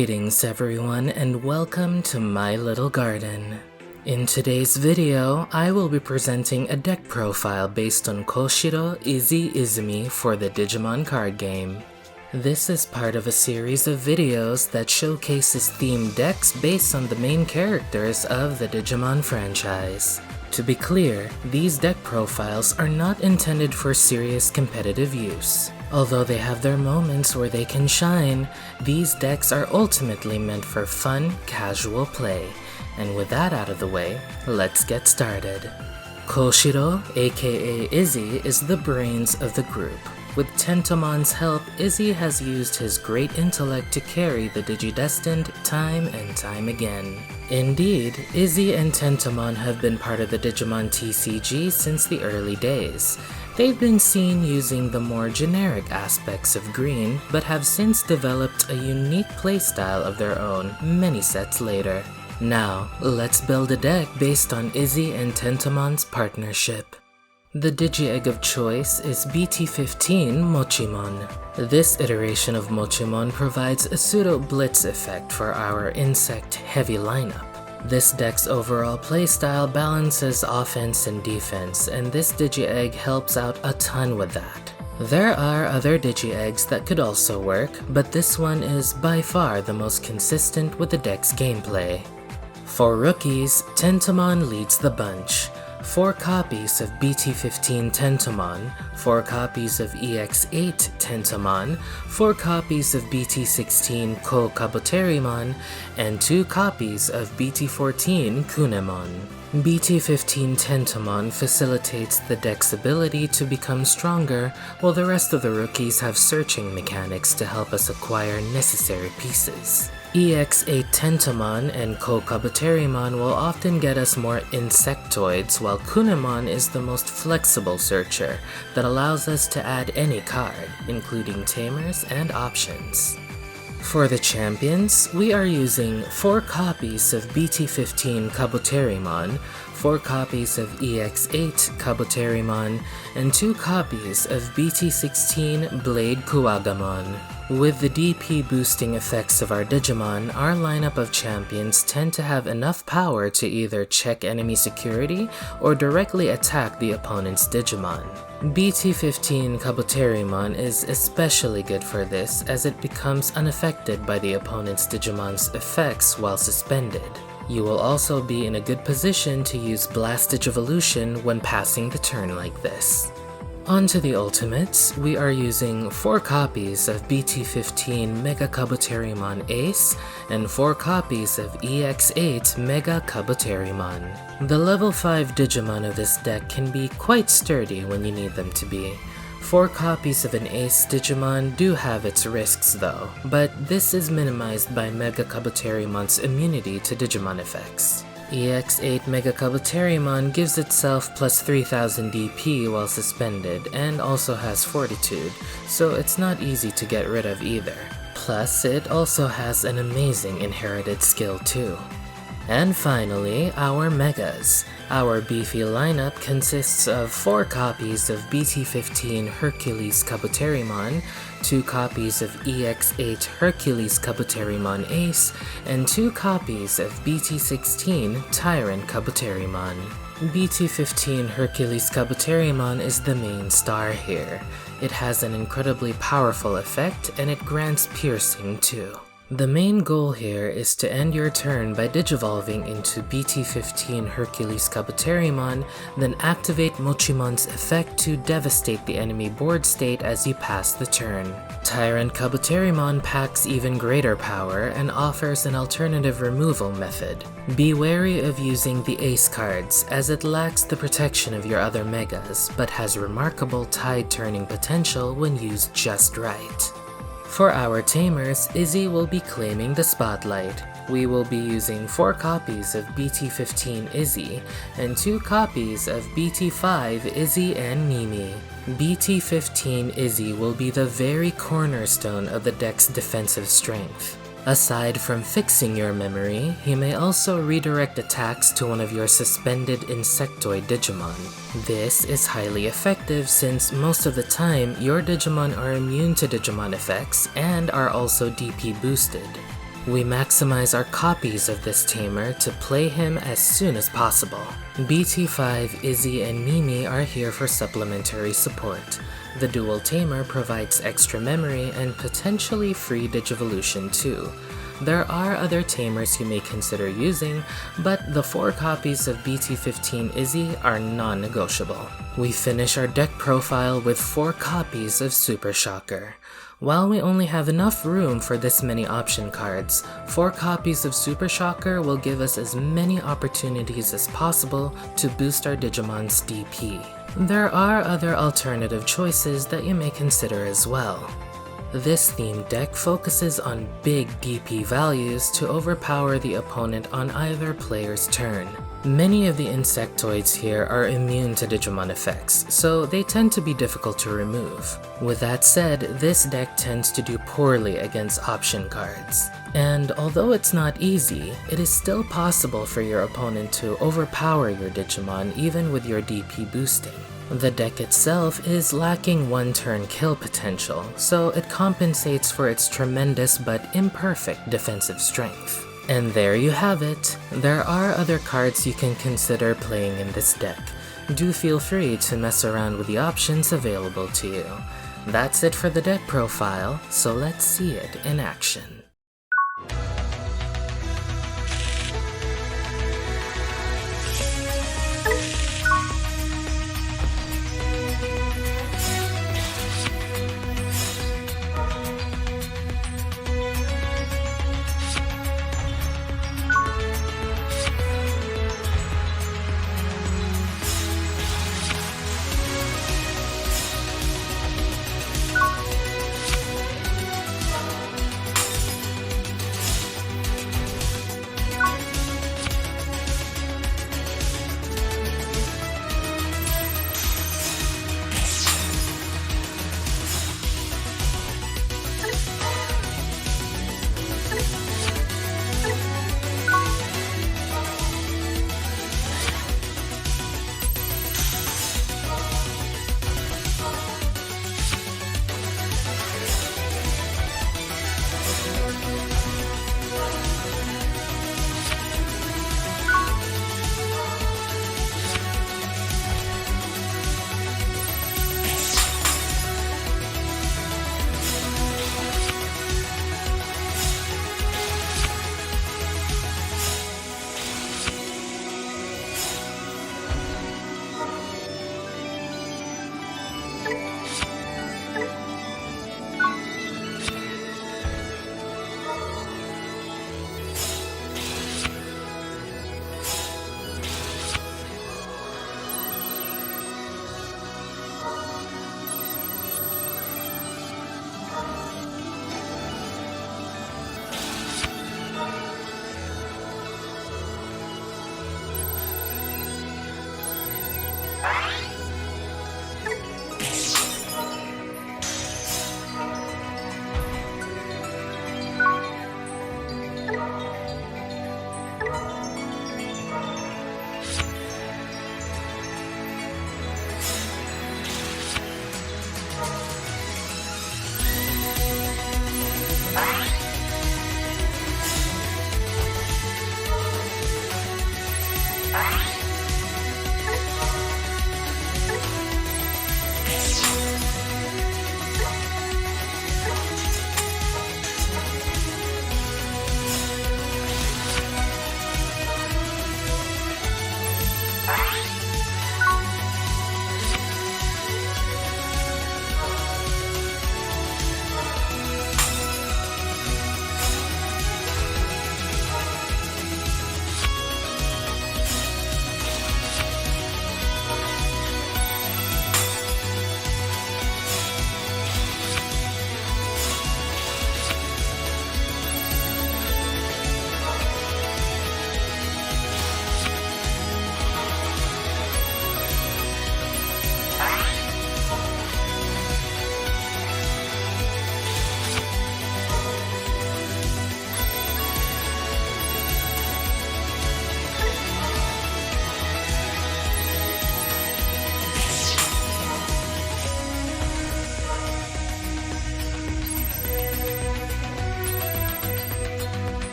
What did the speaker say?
Greetings everyone and welcome to my little garden. In today's video, I will be presenting a deck profile based on Koshiro IZZY Izumi for the Digimon card game. This is part of a series of videos that showcases themed decks based on the main characters of the Digimon franchise. To be clear, these deck profiles are not intended for serious competitive use. Although they have their moments where they can shine, these decks are ultimately meant for fun, casual play. And with that out of the way, let's get started. Koshiro, aka IZZY, is the brains of the group. With Tentomon's help, IZZY has used his great intellect to carry the Digidestined time and time again. Indeed, IZZY and Tentomon have been part of the Digimon TCG since the early days. They've been seen using the more generic aspects of green, but have since developed a unique playstyle of their own many sets later. Now, let's build a deck based on IZZY and Tentomon's partnership. The Digi-Egg of choice is BT15 Mochimon. This iteration of Mochimon provides a pseudo-blitz effect for our insect-heavy lineup. This deck's overall playstyle balances offense and defense, and this Digi-Egg helps out a ton with that. There are other Digi-Eggs that could also work, but this one is by far the most consistent with the deck's gameplay. For rookies, Tentomon leads the bunch. 4 copies of BT15 Tentomon, 4 copies of EX8 Tentomon, 4 copies of BT16 Ko Kabuterimon, and 2 copies of BT14 Kunemon. BT15 Tentomon facilitates the deck's ability to become stronger, while the rest of the rookies have searching mechanics to help us acquire necessary pieces. EX8 Tentomon and Ko Kabuterimon will often get us more insectoids, while Kunemon is the most flexible searcher that allows us to add any card, including tamers and options. For the champions, we are using 4 copies of BT15 Kabuterimon, 4 copies of EX8 Kabuterimon, and 2 copies of BT16 Blade Kuwagamon. With the DP boosting effects of our Digimon, our lineup of champions tend to have enough power to either check enemy security or directly attack the opponent's Digimon. BT15 Kabuterimon is especially good for this as it becomes unaffected by the opponent's Digimon's effects while suspended. You will also be in a good position to use Blast Digivolution when passing the turn like this. On to the ultimates, we are using 4 copies of BT15 Mega Kabuterimon Ace and 4 copies of EX8 Mega Kabuterimon. The level 5 Digimon of this deck can be quite sturdy when you need them to be. 4 copies of an Ace Digimon do have its risks though, but this is minimized by Mega Kabuterimon's immunity to Digimon effects. EX8 Mega Kabuterimon gives itself plus 3000 DP while suspended and also has Fortitude, so it's not easy to get rid of either. Plus, it also has an amazing inherited skill too. And finally, our Megas. Our beefy lineup consists of 4 copies of BT15 Hercules Kabuterimon, 2 copies of EX8 Hercules Kabuterimon Ace, and 2 copies of BT16 Tyrant Kabuterimon. BT15 Hercules Kabuterimon is the main star here. It has an incredibly powerful effect and it grants piercing too. The main goal here is to end your turn by digivolving into BT15 Hercules Kabuterimon, then activate Mochimon's effect to devastate the enemy board state as you pass the turn. Tyrant Kabuterimon packs even greater power and offers an alternative removal method. Be wary of using the Ace cards as it lacks the protection of your other Megas, but has remarkable tide turning potential when used just right. For our tamers, IZZY will be claiming the spotlight. We will be using 4 copies of BT15 IZZY and 2 copies of BT5 IZZY and Mimi. BT15 IZZY will be the very cornerstone of the deck's defensive strength. Aside from fixing your memory, he may also redirect attacks to one of your suspended insectoid Digimon. This is highly effective since most of the time your Digimon are immune to Digimon effects and are also DP boosted. We maximize our copies of this tamer to play him as soon as possible. BT5, Izzy, and Mimi are here for supplementary support. The dual tamer provides extra memory and potentially free Digivolution too. There are other tamers you may consider using, but the 4 copies of BT15 Izzy are non-negotiable. We finish our deck profile with 4 copies of Super Shocker. While we only have enough room for this many option cards, 4 copies of Super Shocker will give us as many opportunities as possible to boost our Digimon's DP. There are other alternative choices that you may consider as well. This themed deck focuses on big DP values to overpower the opponent on either player's turn. Many of the insectoids here are immune to Digimon effects, so they tend to be difficult to remove. With that said, this deck tends to do poorly against option cards. And although it's not easy, it is still possible for your opponent to overpower your Digimon even with your DP boosting. The deck itself is lacking 1-turn kill potential, so it compensates for its tremendous but imperfect defensive strength. And there you have it. There are other cards you can consider playing in this deck. Do feel free to mess around with the options available to you. That's it for the deck profile, so let's see it in action.